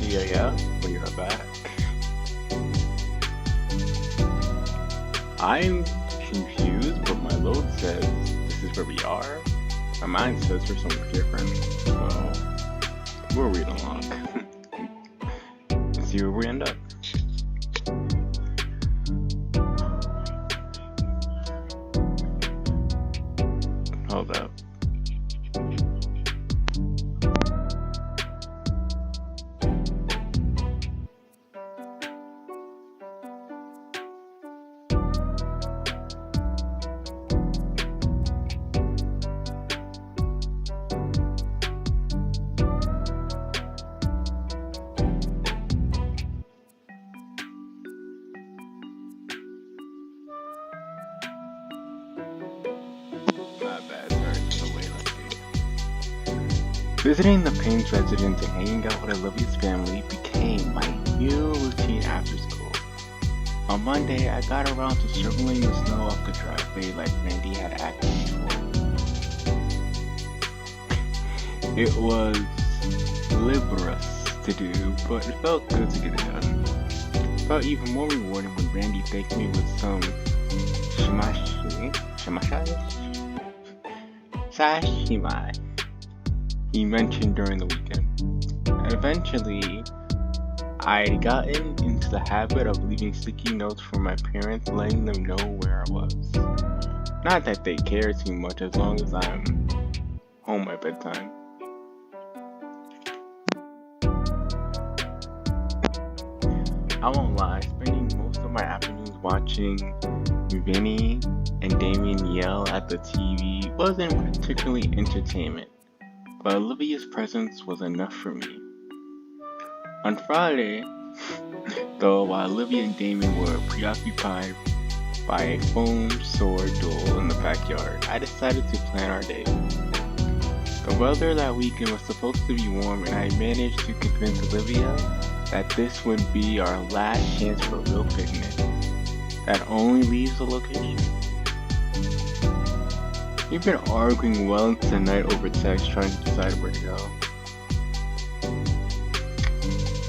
Yeah, we are back. I'm confused, but my load says this is where we are. My mind says we're somewhere different, so we'll read along. See where we end up. Hold up. Visiting the Payne's residence and hanging out with Olivia's family became my new routine after school. On Monday, I got around to shoveling the snow off the driveway like Randy had asked me for. It was laborious to do, but it felt good to get it done. It felt even more rewarding when Randy thanked me with some sashimi he mentioned during the weekend. Eventually, I'd gotten into the habit of leaving sticky notes for my parents, letting them know where I was. Not that they care too much as long as I'm home at bedtime. I won't lie, spending most of my afternoons watching Wani and Damien yell at the TV wasn't particularly entertainment, but Olivia's presence was enough for me. On Friday, though, while Olivia and Damien were preoccupied by a foam sword duel in the backyard, I decided to plan our day. The weather that weekend was supposed to be warm, and I managed to convince Olivia that this would be our last chance for a real picnic that only leaves the location. We've been arguing well into the night over text trying to decide where to go.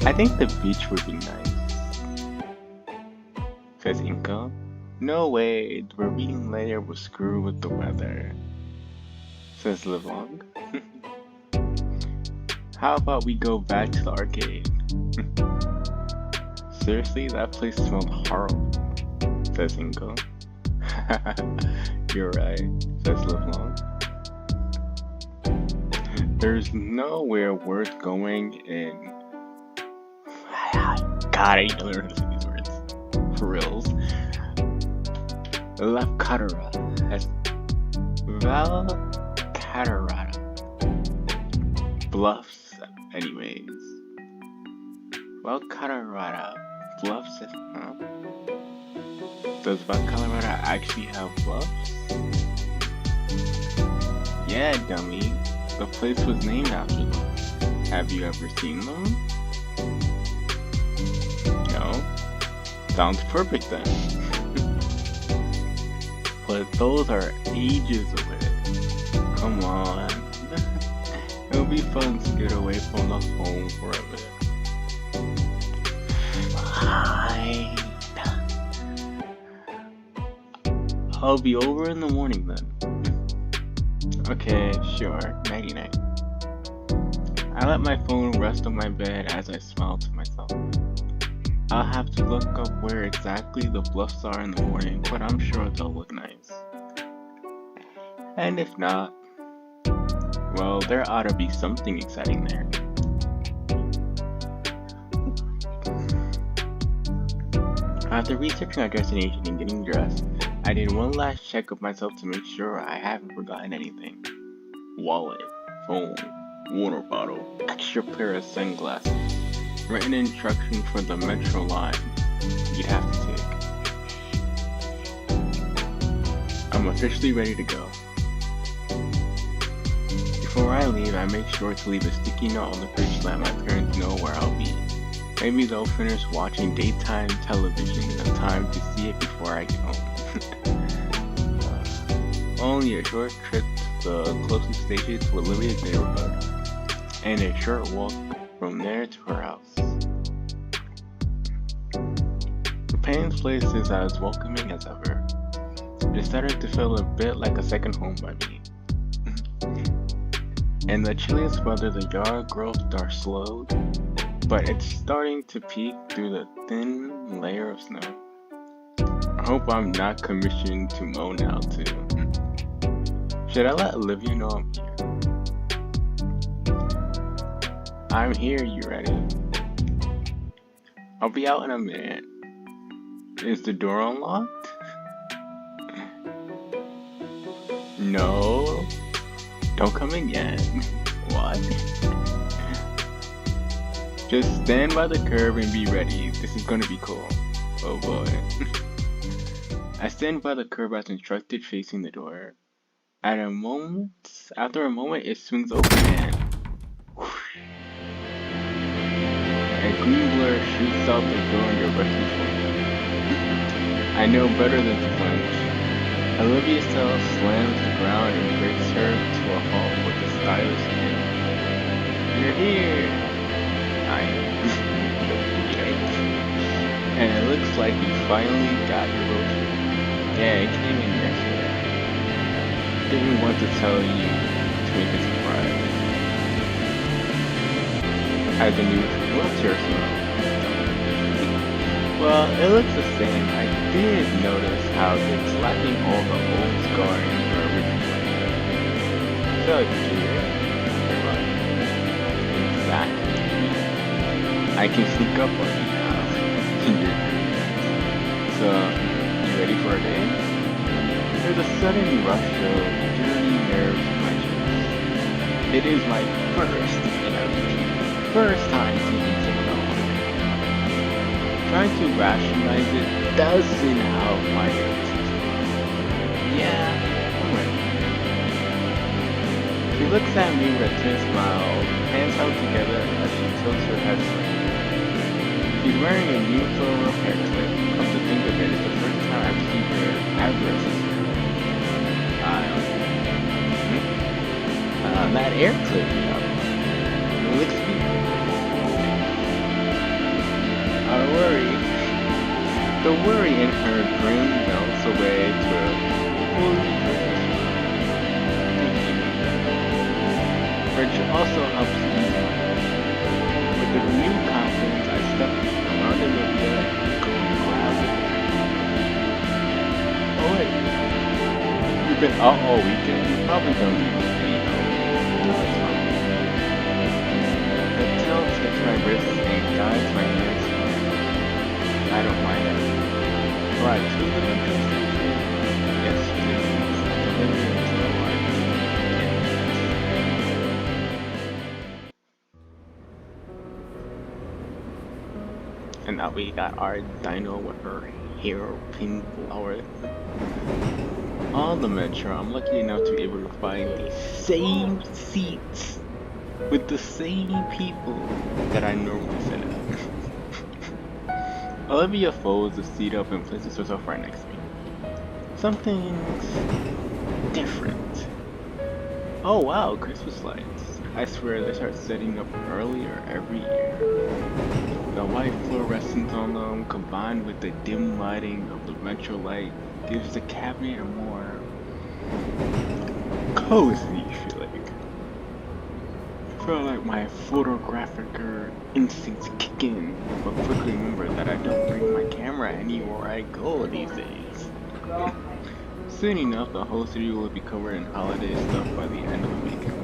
I think the beach would be nice, says Inka. No way, the ravine layer will screw with the weather, says Livong. How about we go back to the arcade? Seriously, that place smelled horrible, says Inka. You're right, says Livong. There's nowhere worth going in. God, I need to learn how to say these words. For reals. Valcatarata has Valcatarata bluffs, anyways. Valcatarata bluffs, huh? Does Valcatarata actually have bluffs? Yeah, dummy. The place was named after them. Have you ever seen them? No? Sounds perfect then. But those are ages away. Come on. It'll be fun to get away from the phone for a bit. Fine. I'll be over in the morning then. Okay, sure. Nighty night. I let my phone rest on my bed as I smiled to myself. I'll have to look up where exactly the bluffs are in the morning, but I'm sure they'll look nice. And if not, well, there ought to be something exciting there. After researching our destination and getting dressed, I did one last check of myself to make sure I haven't forgotten anything. Wallet, phone, water bottle, extra pair of sunglasses, written instructions for the metro line you'd have to take. I'm officially ready to go. Before I leave, I make sure to leave a sticky note on the fridge to let my parents know where I'll be. Maybe they'll finish watching daytime television in time to see it before I get home. Only a short trip to the closest station to Olivia's neighborhood, and a short walk from there to her house. Payne's place is as welcoming as ever. It started to feel a bit like a second home by me. In the chilliest weather, the yard growth are slowed, but it's starting to peek through the thin layer of snow. I hope I'm not commissioned to mow now too. Should I let Olivia know I'm here? I'm here, you ready? I'll be out in a minute. Is the door unlocked? No. Don't come in yet. What? Just stand by the curb and be ready. This is gonna be cool. Oh boy. I stand by the curb as instructed, facing the door. After a moment, it swings open and whoosh, a green blur shoots out the door directly for me. I know better than to flinch. Olivia's tail slams the ground and breaks her to a halt with a stylish hand. You're here! I am. And it looks like you finally got your road. Yeah, it came in yesterday. Didn't want to tell you to make a surprise. Has a new wheelchair smell. Well, it looks the same. I did notice how it's lacking all the old scarring for original. So cute. Right. Exactly. I can sneak up on you now. So, you ready for a day? There's a sudden rush of dirty nerves in my chest. It is my first time seeing someone else. Trying to rationalize it doesn't help my nerves. Yeah, I'm ready. She looks at me with a tense smile, hands held together as she tilts her head slightly. She's wearing a new floral hair clip. Come to think of it, it's the first time I've seen her ever since that air clip, you know. It looks beautiful. The worry in her grin melts away to a fully focused smile. Which also helps ease my head. With the renewed confidence, I step around Olivia and go and grab it. Oh wait, you've been out all weekend? You probably don't need any help. No, it's fine. The tail takes my wrist and guides my hands. I don't mind it. Right, so the train station. Yes, please. Delivery until and now we got our dino with her hairpin flowers. On the metro, I'm lucky enough to be able to find the same seats with the same people that I normally sit at. Olivia folds the seat up and places herself right next to me. Something's different. Oh wow, Christmas lights. I swear they start setting up earlier every year. The white fluorescence on them combined with the dim lighting of the metro light gives the cabinet a more cozy feeling. I feel like my photographic instincts kick in, but quickly remember that I don't bring my camera anywhere I go these days. Soon enough, the whole city will be covered in holiday stuff by the end of the weekend.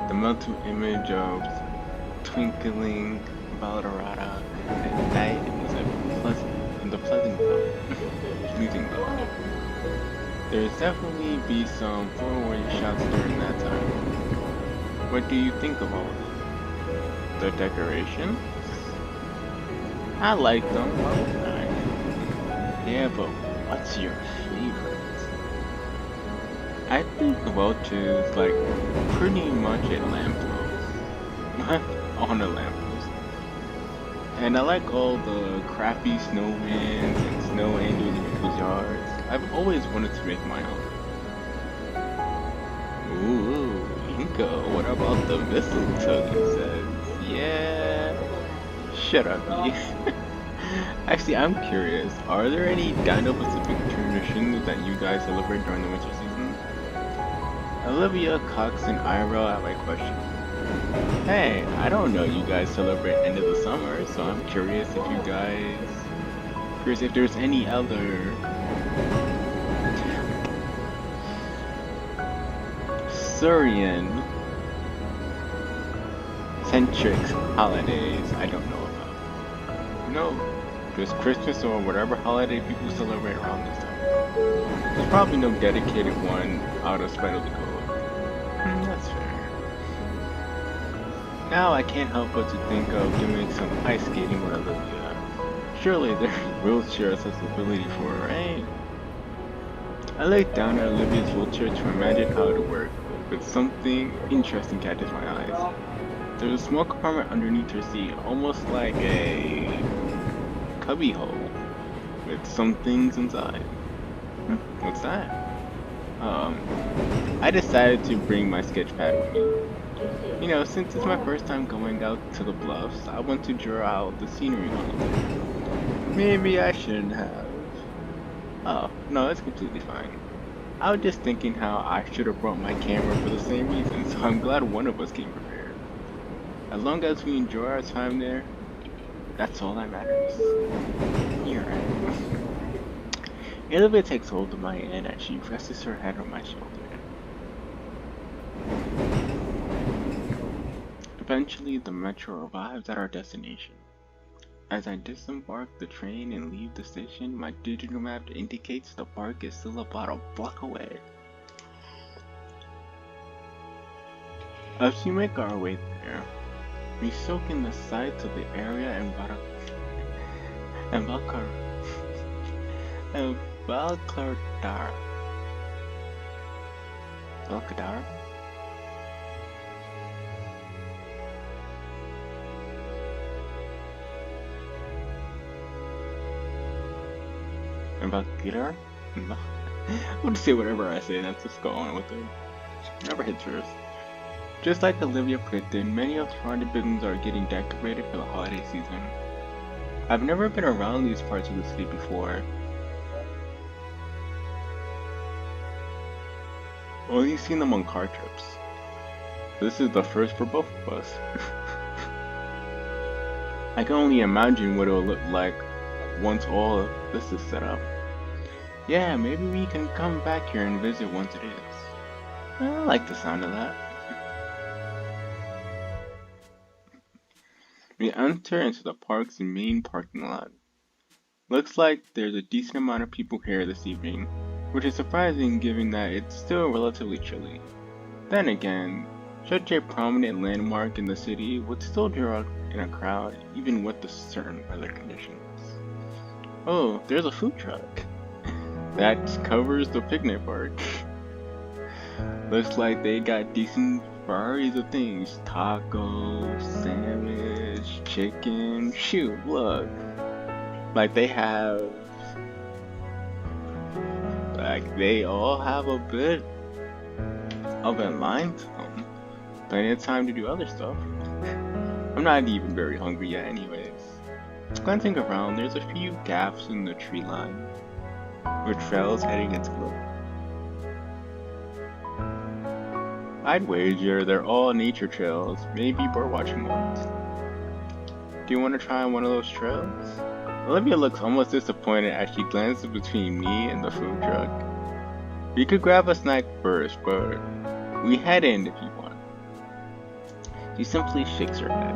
The mental image of twinkling Valderrama at night was the pleasing thought. There's definitely be some forward shots during that time. What do you think of all of them? The decorations? I like them. Yeah, but what's your favorite? I think the Welch's like pretty much a lamppost. On a lamppost. And I like all the crappy snowmen and snow angels in people's yards. I've always wanted to make my own. Ooh, Inca, what about the mistletoe, he says? Yeah. Shut up, me. Actually, I'm curious. Are there any Dino Pacific traditions that you guys celebrate during the winter season? Olivia, Cox, and Ira have my question. Hey, I don't know you guys celebrate end of the summer, so I'm curious if there's any other Surian centric holidays I don't know about. No, just Christmas or whatever holiday people celebrate around this time. There's probably no dedicated one out of spite of the code. That's fair. Now I can't help but to think of doing some ice skating with Olivia. Surely there's wheelchair accessibility for her, right? I looked down at Olivia's wheelchair to imagine how it would work, but something interesting catches my eyes. There's a small compartment underneath her seat, almost like a cubby hole, with some things inside. What's that? I decided to bring my sketch pad with me. You know, since it's my first time going out to the bluffs, I want to draw out the scenery a little bit. Maybe I shouldn't have. Oh, no, it's completely fine. I was just thinking how I should have brought my camera for the same reason, so I'm glad one of us came prepared. As long as we enjoy our time there, that's all that matters. You're right. Olivia takes hold of my hand and she rests her head on my shoulder. Eventually, the metro arrives at our destination. As I disembark the train and leave the station, my digital map indicates the park is still about a block away. As we make our way there, we soak in the sights of the area and Valkardar. Valkadar? And Valkadar? I'll just say whatever I say, that's just go on with it. Never hits yours. Just like Olivia predicted, many of the haunted buildings are getting decorated for the holiday season. I've never been around these parts of the city before. Only seen them on car trips. This is the first for both of us. I can only imagine what it'll look like once all of this is set up. Yeah, maybe we can come back here and visit once it is. I like the sound of that. We enter into the park's main parking lot. Looks like there's a decent amount of people here this evening, which is surprising given that it's still relatively chilly. Then again, such a prominent landmark in the city would still draw in a crowd even with the certain weather conditions. Oh, there's a food truck. That covers the picnic park. Looks like they got decent varieties of things. Tacos, sandwich, chicken. Shoot, look. Like they all have a bit of a line to them. Plenty of time to do other stuff. I'm not even very hungry yet anyways. Glancing around, there's a few gaps in the tree line, with trails heading into them. I'd wager they're all nature trails, maybe bird watching ones. Do you want to try one of those trails? Olivia looks almost disappointed as she glances between me and the food truck. We could grab a snack first, but we head in if you want. She simply shakes her head.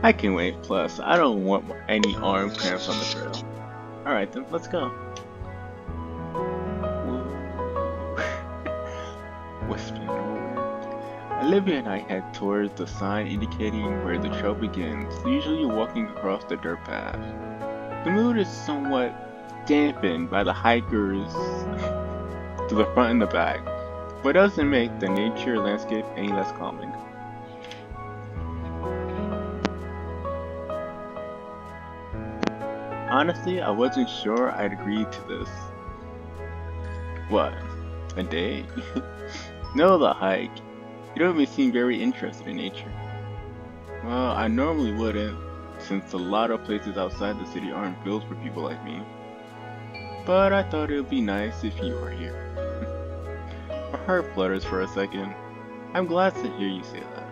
I can wait, plus I don't want any arm cramps on the trail. Alright then, let's go. Whispering over. Olivia and I head towards the sign indicating where the trail begins, usually walking across the dirt path. The mood is somewhat dampened by the hikers to the front and the back, but doesn't make the nature landscape any less calming. Honestly, I wasn't sure I'd agree to this. What? A date? No, the hike. You don't even seem very interested in nature. Well, I normally wouldn't. since a lot of places outside the city aren't built for people like me. But I thought it would be nice if you were here. My heart flutters for a second. I'm glad to hear you say that.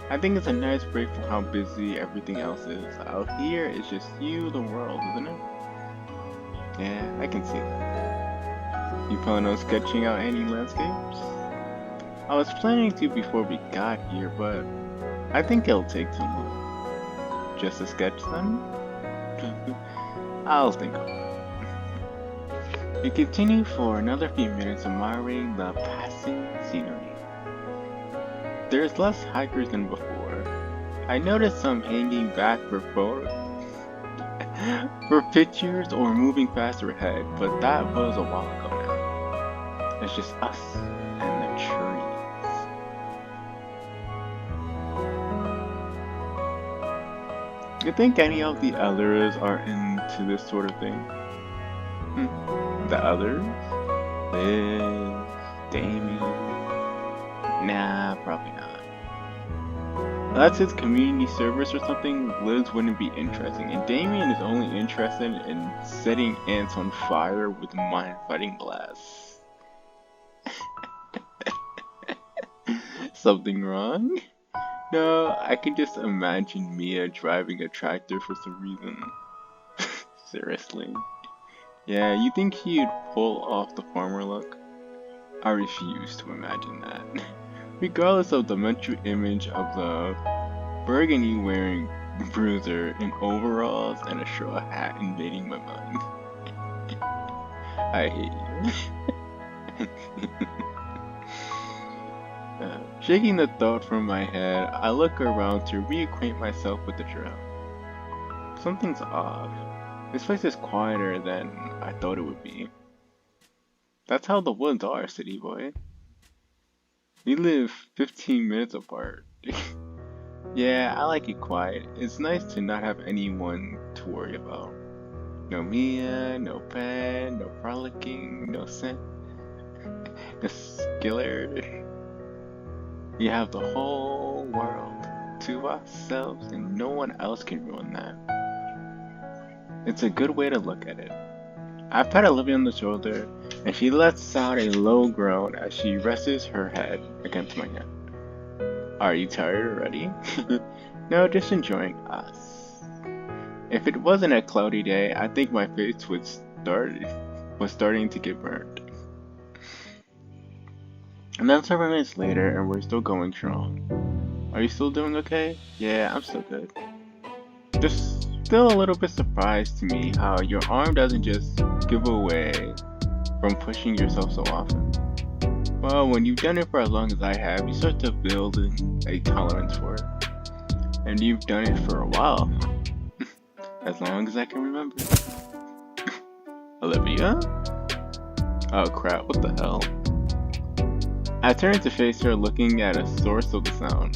I think it's a nice break from how busy everything else is. Out here, it's just you, the world, isn't it? Yeah, I can see that. You plan on sketching out any landscapes? I was planning to before we got here, but I think it'll take too long. Just to sketch them? I'll think of it. We continue for another few minutes admiring the passing scenery. There's less hikers than before. I noticed some hanging back for photos, for pictures or moving faster ahead, but that was a while ago now. It's just us and the trees. You think any of the others are into this sort of thing? The others? Liz, Damien? Nah, probably not. That's his community service or something. Liz wouldn't be interesting, and Damien is only interested in setting ants on fire with mind-fighting blasts. Something wrong? No, I can just imagine Mia driving a tractor for some reason. Seriously. Yeah, you think he'd pull off the farmer look? I refuse to imagine that. Regardless of the mental image of the burgundy wearing bruiser in overalls and a straw hat invading my mind. I hate you. Shaking the thought from my head, I look around to reacquaint myself with the trail. Something's off. This place is quieter than I thought it would be. That's how the woods are, city boy. We live 15 minutes apart. Yeah, I like it quiet. It's nice to not have anyone to worry about. No Mia, no pen, no frolicking, no scent, no skiller. We have the whole world to ourselves and no one else can ruin that. It's a good way to look at it. I pat Olivia on the shoulder, and she lets out a low groan as she rests her head against my neck. Are you tired already? No, just enjoying us. If it wasn't a cloudy day, I think my face was starting to get burned. And then several minutes later, and we're still going strong. Are you still doing okay? Yeah, I'm still good. Just still a little bit surprised to me how your arm doesn't just give away from pushing yourself so often. Well, when you've done it for as long as I have, you start to build a tolerance for it. And you've done it for a while. As long as I can remember. Olivia? Oh crap, what the hell? I turned to face her, looking at a source of the sound.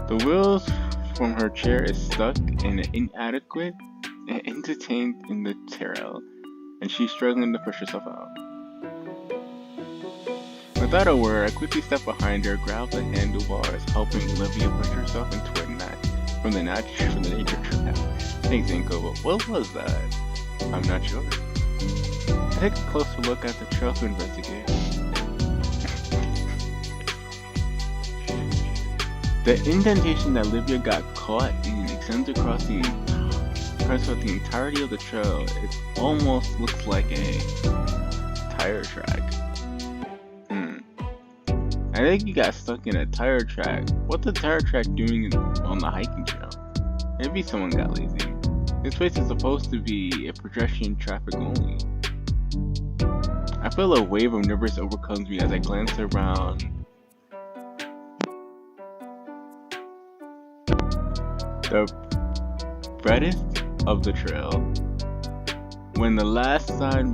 The wheels from her chair is stuck in an inadequate and entertained in the trail, and she's struggling to push herself out. Without a word, I quickly step behind her, grab the handlebars, helping Olivia push herself into a net from the nature trail. Thanks, Inko, but what was that? I'm not sure. I take a closer look at the trail to investigate. The indentation that Olivia got caught in extends across the entirety of the trail. It almost looks like a tire track. I think you got stuck in a tire track. What's the tire track doing on the hiking trail? Maybe someone got lazy. This place is supposed to be a pedestrian traffic only. I feel a wave of nervousness overcomes me as I glance around the breadth of the trail. When's the last time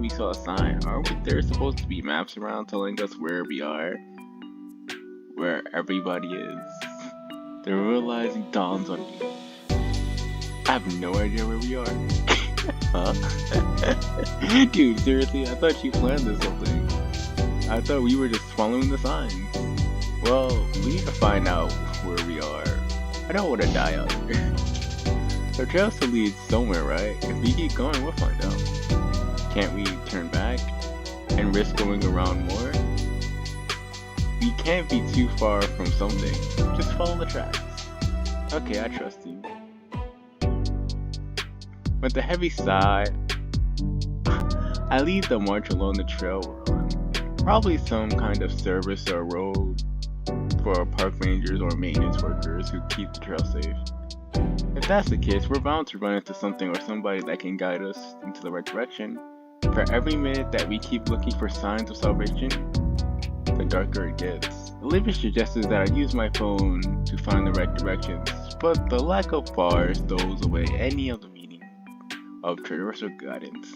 we saw a sign? Aren't there supposed to be maps around telling us where we are? Where everybody is? The realizing dawns on me. I have no idea where we are. Huh? Dude, seriously, I thought you planned this whole thing. I thought we were just following the signs. Well, we need to find out where we are. I don't want to die out here. The trail still leads somewhere, right? If we keep going, we'll find out. Can't we turn back and risk going around more? We can't be too far from something. Just follow the tracks. Okay, I trust you. With a heavy sigh, I lead the march along the trail we're on. Probably some kind of service or road for park rangers or maintenance workers who keep the trail safe. If that's the case, we're bound to run into something or somebody that can guide us into the right direction. For every minute that we keep looking for signs of salvation, the darker it gets. Olivia suggested that I use my phone to find the right directions, but the lack of bars throws away any of the meaning of traversal guidance.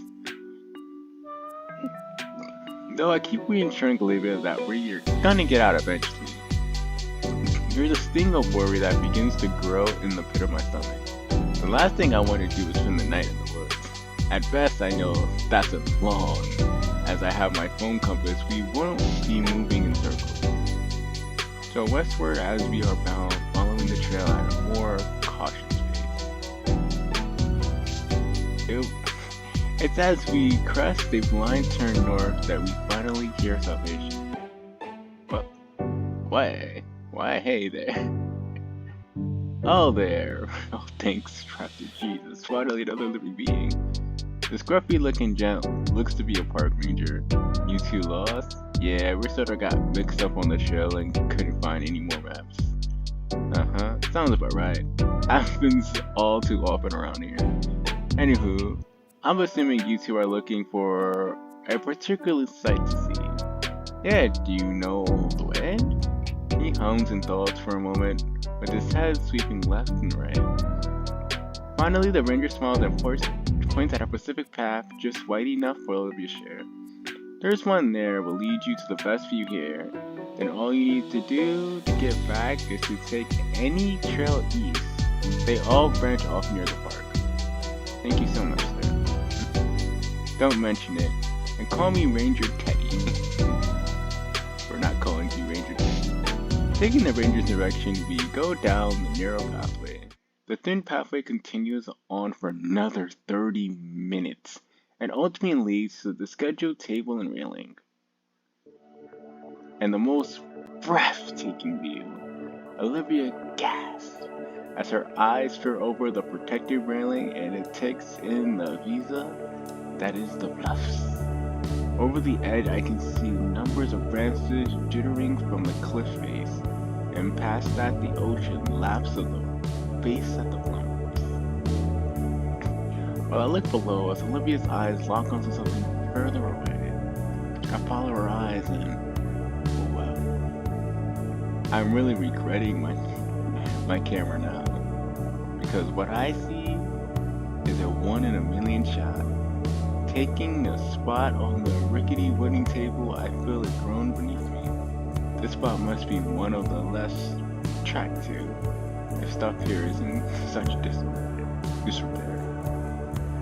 Though I keep reassuring Olivia that we're gonna get out eventually, there's a sting of worry that begins to grow in the pit of my stomach. The last thing I want to do is spend the night in the woods. At best, I know that's as long as I have my phone compass, we won't be moving in circles. So westward as we are bound, following the trail at a more cautious pace. It's as we crest a blind turn north that we finally hear salvation. But why, hey there. Oh there. Oh thanks, trusted Jesus. Finally another living being. The scruffy looking gent looks to be a park ranger. You two lost? Yeah, we sort of got mixed up on the trail and couldn't find any more maps. Sounds about right. Happens all too often around here. Anywho, I'm assuming you two are looking for a particular sight to see. Yeah, do you know the way? He hums and thoughts for a moment, with his head sweeping left and right. Finally, the ranger smiles and points at a specific path just wide enough for Olivia's share. There's one there will lead you to the best view here. Then all you need to do to get back is to take any trail east. They all branch off near the park. Thank you so much, sir. Don't mention it, and call me Ranger Teddy. We're not calling you Ranger Teddy. Taking the ranger's direction, we go down the narrow pathway. The thin pathway continues on for another 30 minutes, and ultimately leads to the scheduled table and railing. And the most breathtaking view. Olivia gasps as her eyes peer over the protective railing and it takes in the vista that is the bluffs. Over the edge I can see numbers of branches jittering from the cliff face, and past that the ocean laps of the base at the bluffs. While I look below us, Olivia's eyes lock onto something further away. I follow her eyes and oh wow. I'm really regretting my camera now, because what I see is a 1 in a million shot. Taking a spot on the rickety wooden table, I feel it groan beneath me. This spot must be one of the less tracked to, if stuff here is in such disrepair.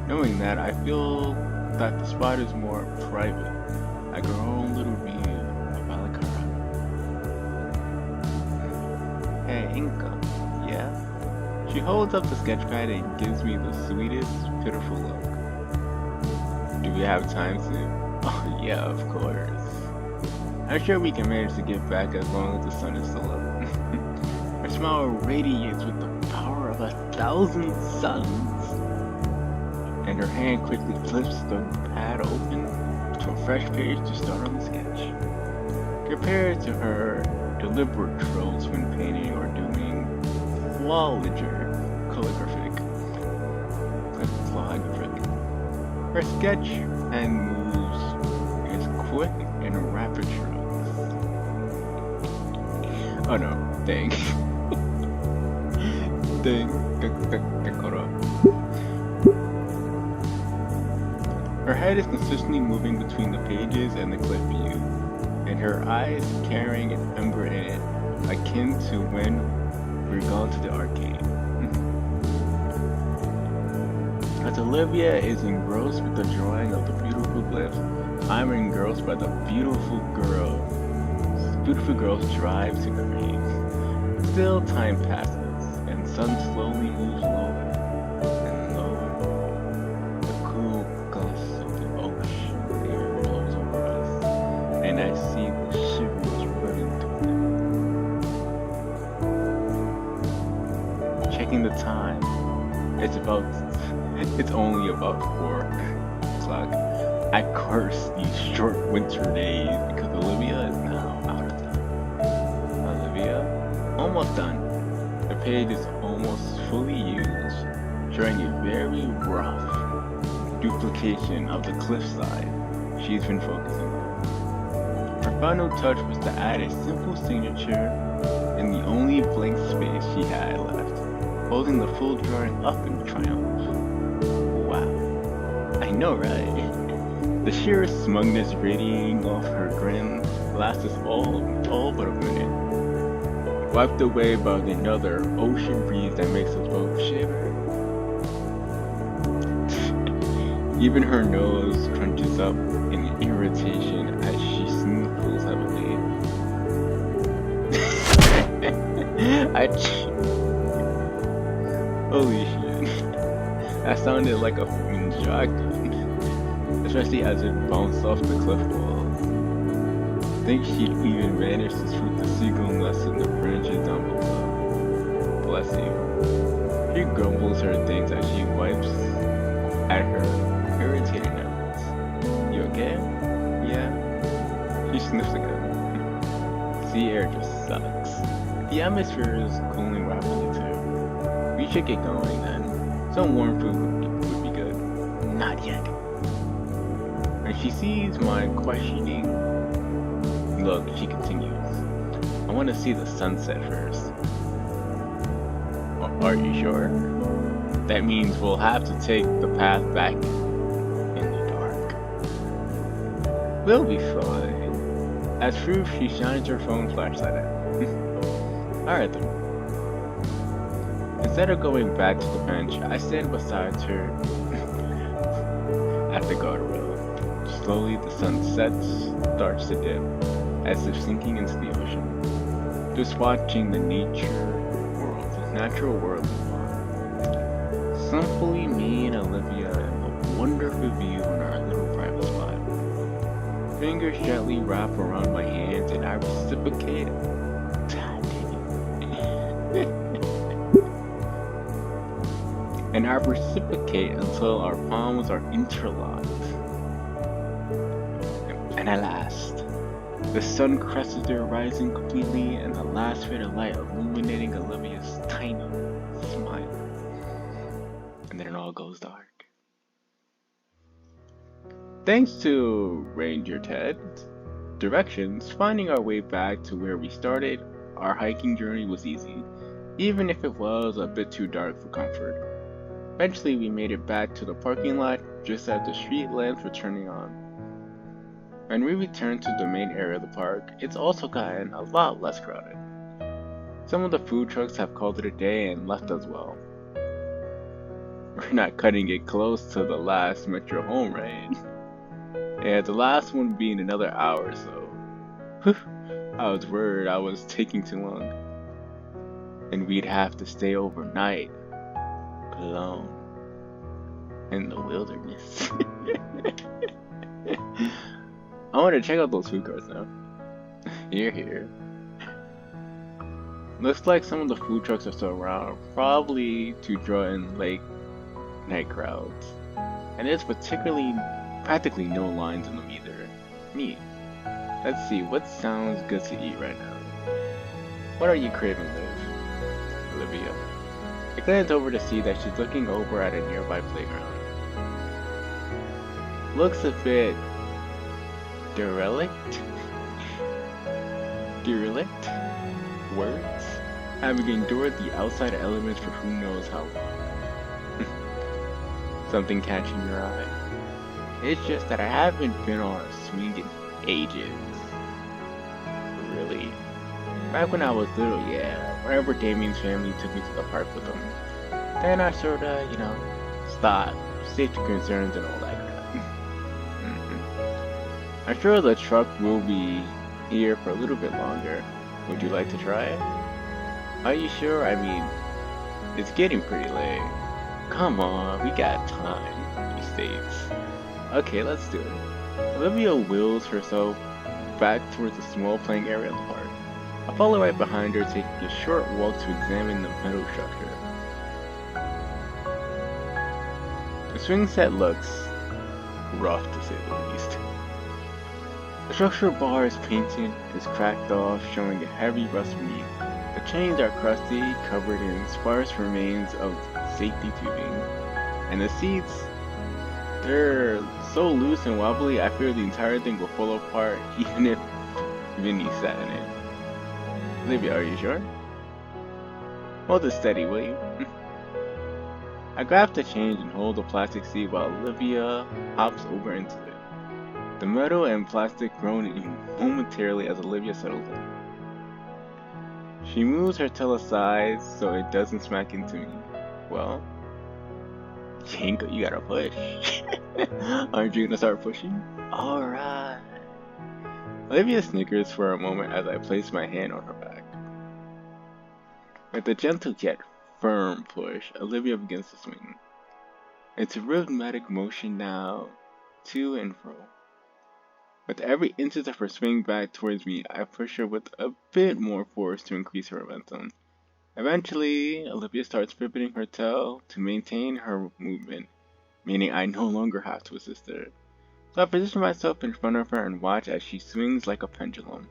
Knowing that, I feel that the spot is more private, like our own little view of Alacara. Hey Inca, yeah? She holds up the sketchpad and gives me the sweetest, pitiful look. Do we have time to? Oh yeah, of course. I'm sure we can manage to get back as long as the sun is still up. Her smile radiates with the power of 1,000 suns. And her hand quickly flips the pad open to a fresh page to start on the sketch. Compared to her deliberate trills when painting or doing flawliger calligraphic. Her sketch and moves is quick and rapid strokes. Oh no, dang. Her head is consistently moving between the pages and the cliff view, and her eyes carrying an ember in it, akin to when we're gone to the arcade. As Olivia is engrossed with the drawing of the beautiful glyphs, I'm engrossed by the beautiful girls Beautiful girls drive to graves. Still, time passes, and sun slowly moves lower, and lower. The cool gust of the ocean air blows over us, and I see the shivers running through them. Checking the time, it's only about 4 o'clock. I curse these short winter days because Olivia is now out of town. Olivia? Almost done. The page is almost fully used, showing a very rough duplication of the cliffside she's been focusing on. Her final touch was to add a simple signature in the only blank space she had left, holding the full drawing up in triumph. Wow. I know, right? The sheer smugness radiating off her grin lasts us all but a minute. Wiped away by another ocean breeze that makes us both shiver. Even her nose crunches up in irritation as she sniffles heavily. Holy shit. That sounded like a fucking shotgun. Especially as it bounced off the cliff wall. Think she'd even manage to shoot the seagull nest in the branches down below. Bless you. She grumbles her things as she wipes at her irritated nose. You okay? Yeah. She sniffs again. Sea air just sucks. The atmosphere is cooling rapidly too. We should get going then. Some warm food would be good. Not yet. When she sees my questioning look, she continues. I want to see the sunset first. Are you sure? That means we'll have to take the path back in the dark. We'll be fine. As proof, she shines her phone flashlight at me. Alright then. Instead of going back to the bench, I stand beside her at the guardrail. Slowly the sun starts to dim, as if sinking into the ocean. Just watching the natural world move on. Simply me and Olivia and a wonderful view in our little private spot. Fingers gently wrap around my hands and I reciprocate. And I reciprocate until our palms are interlocked. And at last, the sun crests the horizon completely and the last ray of light illuminating Olivia's tiny smile. And then it all goes dark. Thanks to Ranger Ted's directions, finding our way back to where we started, our hiking journey was easy, even if it was a bit too dark for comfort. Eventually we made it back to the parking lot just as the street lamps were turning on. When we returned to the main area of the park, it's also gotten a lot less crowded. Some of the food trucks have called it a day and left as well. We're not cutting it close to the last metro home, right? Yeah, the last one being another hour or so. I was worried I was taking too long. And we'd have to stay overnight, alone, in the wilderness. I want to check out those food carts now. Here. Looks like some of the food trucks are still around, probably to draw in late night crowds. And there's practically no lines in them either. Neat. Let's see, what sounds good to eat right now? What are you craving, Liv? Olivia. I glance over to see that she's looking over at a nearby playground. Looks a bit derelict? Words? Having endured the outside elements for who knows how long. Something catching your eye. It's just that I haven't been on a swing in ages. Really. Back when I was little, yeah, whenever Damien's family took me to the park with them. Then I sorta, stopped. Safety concerns and all that crap. I'm sure the truck will be here for a little bit longer. Would you like to try it? Are you sure? I mean, it's getting pretty late. Come on, we got time, he states. Okay, let's do it. Olivia wheels herself back towards the small playing area of the park. I follow right behind her, taking a short walk to examine the metal structure. The swing set looks rough to say the least. The structural bar is painted, is cracked off, showing a heavy rust beneath. The chains are crusty, covered in sparse remains of safety tubing. And the seats, they're so loose and wobbly, I fear the entire thing will fall apart even if Vinny sat in it. Olivia, are you sure? Hold it steady, will you? I grab the change and hold the plastic seat while Olivia hops over into it. The metal and plastic groan momentarily as Olivia settles in. She moves her tail aside so it doesn't smack into me. Well, you gotta push. Aren't you gonna start pushing? Alright. Olivia snickers for a moment as I place my hand on her back. With a gentle yet firm push, Olivia begins to swing. It's a rhythmic motion now, to and fro. With every inch of her swing back towards me, I push her with a bit more force to increase her momentum. Eventually, Olivia starts pivoting her tail to maintain her movement, meaning I no longer have to assist her. So I position myself in front of her and watch as she swings like a pendulum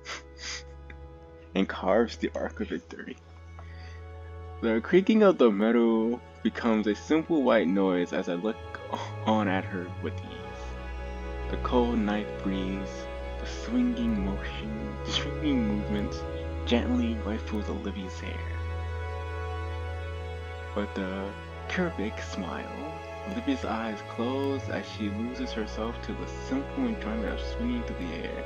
and carves the arc of victory. The creaking of the metal becomes a simple white noise as I look on at her with ease. The cold night breeze, the swinging movements gently rifles Olivia's hair. With a Kubrick smile, Olivia's eyes close as she loses herself to the simple enjoyment of swinging through the air.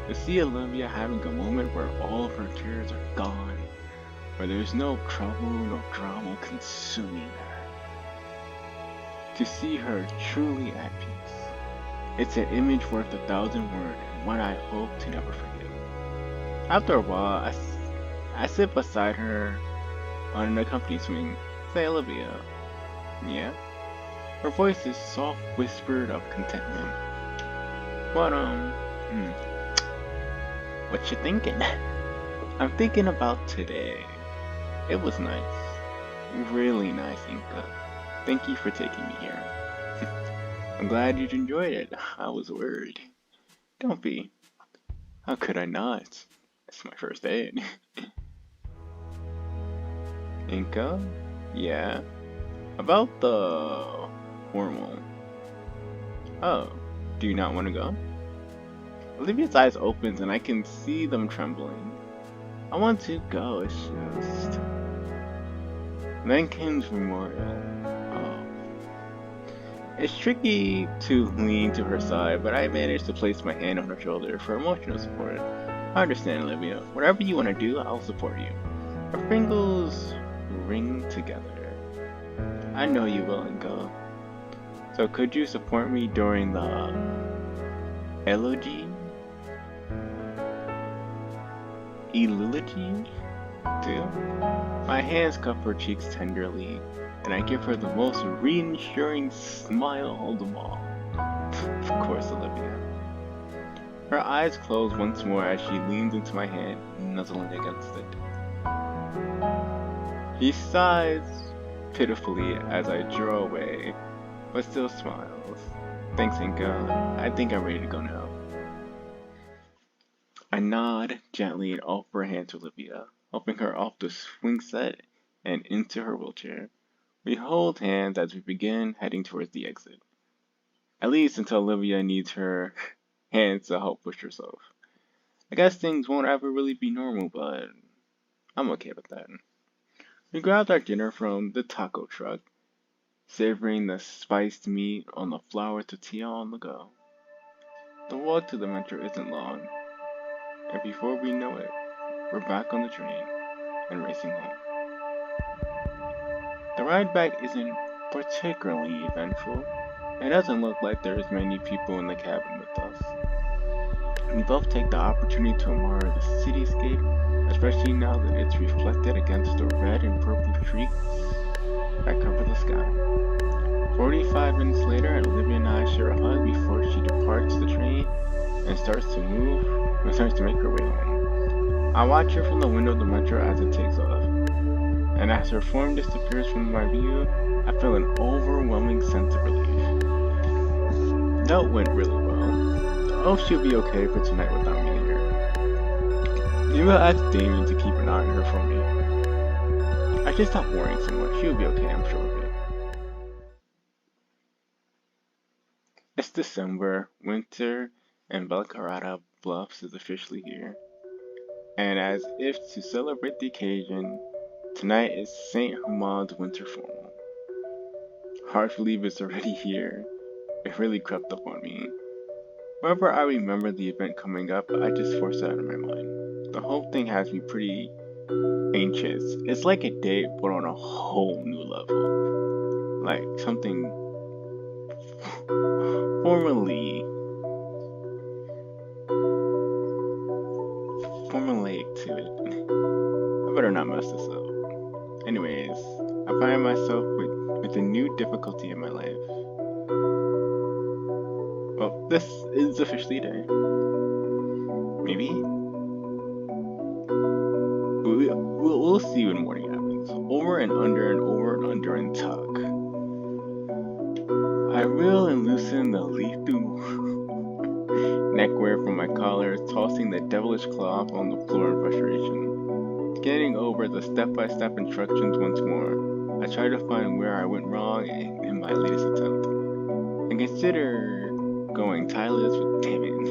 To see Olivia having a moment where all of her cares are gone, where there's no trouble, no drama consuming her. To see her truly at peace. It's an image worth 1,000 words and one I hope to never forget. After a while, I sit beside her on an accompanied swing. Say, Olivia. Yeah? Her voice is soft whispered of contentment. What you thinking? I'm thinking about today. It was nice. Really nice, Inka. Thank you for taking me here. I'm glad you enjoyed it. I was worried. Don't be. How could I not? It's my first date. Inka? Yeah? About the hormone. Oh, do you not want to go? Olivia's eyes opens and I can see them trembling. I want to go, it's just... Then comes memorial. Oh. It's tricky to lean to her side, but I managed to place my hand on her shoulder for emotional support. I understand, Olivia. Whatever you want to do, I'll support you. Our fingers ring together. I know you will, Inka. So could you support me during the eulogy? Too? My hands cup her cheeks tenderly, and I give her the most reassuring smile of them all. Of course, Olivia. Her eyes close once more as she leans into my hand, nuzzling against it. He sighs pitifully as I draw away, but still smiles. Thanks, Inka. I think I'm ready to go now. I nod gently and offer a hand to Olivia, helping her off the swing set and into her wheelchair. We hold hands as we begin heading towards the exit. At least until Olivia needs her hands to help push herself. I guess things won't ever really be normal, but I'm okay with that. We grabbed our dinner from the taco truck, savoring the spiced meat on the flour tortilla on the go. The walk to the metro isn't long, and before we know it, we're back on the train and racing home. The ride back isn't particularly eventful. It doesn't look like there's many people in the cabin with us. We both take the opportunity to admire the cityscape, especially now that it's reflected against the red and purple streaks that cover the sky. 45 minutes later, Olivia and I share a hug before she departs the train and starts to make her way home. I watch her from the window of the metro as it takes off, and as her form disappears from my view, I feel an overwhelming sense of relief. That went really well. I hope she'll be okay for tonight without me here. Maybe I'll ask Damien to keep an eye on her for me. I should stop worrying so much. She'll be okay, I'm sure of it. It's December, winter, and Belcarada Bluffs is officially here. And as if to celebrate the occasion, tonight is St. Hamad's Winter Formal. Hard to believe it's already here. It really crept up on me. Whenever I remember the event coming up, I just force it out of my mind. The whole thing has me pretty anxious. It's like a date, but on a whole new level. Like something formulaic to it. I better not mess this up. Anyways, I find myself with a new difficulty in my life. Well, this is officially a day. Maybe? We'll see when morning happens. Over and under and over and under and tug. I reel and loosen the lethal neckwear from my collar, tossing the devilish cloth on the floor in frustration. Getting over the step-by-step instructions once more, I try to find where I went wrong in my latest attempt. And consider going tireless with Damien.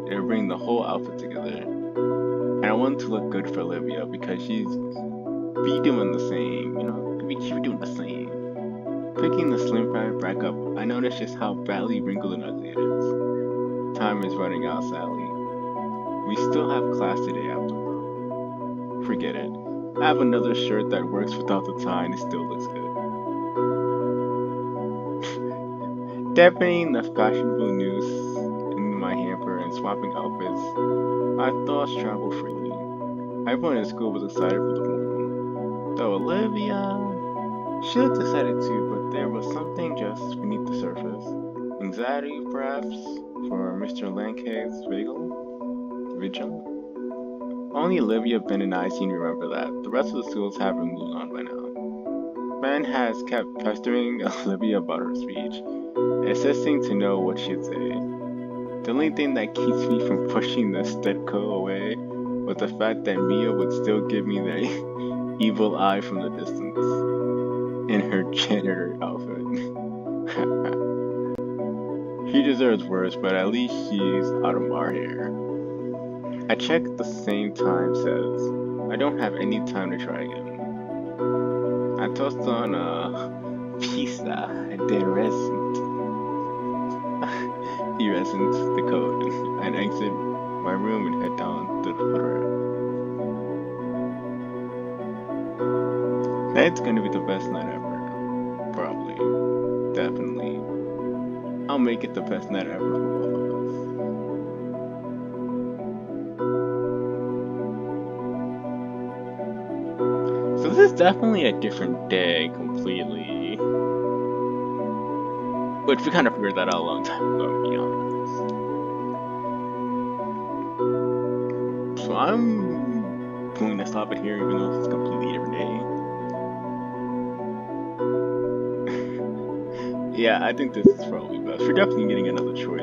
It'll bring the whole outfit together. And I want to look good for Olivia because she's be doing the same, you know? She be doing the same. Picking the slim fabric up, I notice just how badly wrinkled and ugly it is. Time is running out, sadly. We still have class today after all. Forget it. I have another shirt that works without the tie and it still looks good. Deafening the fashionable news in my hamper and swapping outfits, my thoughts travel freely. Everyone in school was excited for the formal. Though Olivia, she looked excited too, but there was something just beneath the surface. Anxiety, perhaps, for Mr. Lancade's vigil? Only Olivia, Ben, and I seem to remember that. The rest of the schools have moved on by now. Ben has kept pestering Olivia about her speech, insisting to know what she'd say. The only thing that keeps me from pushing the Stetco away was the fact that Mia would still give me the evil eye from the distance in her janitor outfit. She deserves worse, but at least she's out of our hair. I check the same time says, I don't have any time to try again. I tossed on a pizza de resin, the code, and exit my room and head down to the footer. Tonight's gonna be the best night ever. Probably. Definitely. I'll make it the best night ever for both of us. So this is definitely a different day completely. Which we kind of figured that out a long time ago, to be honest. So I'm going to stop it here even though it's a completely different day. Yeah, I think this is probably best. We're definitely getting another choice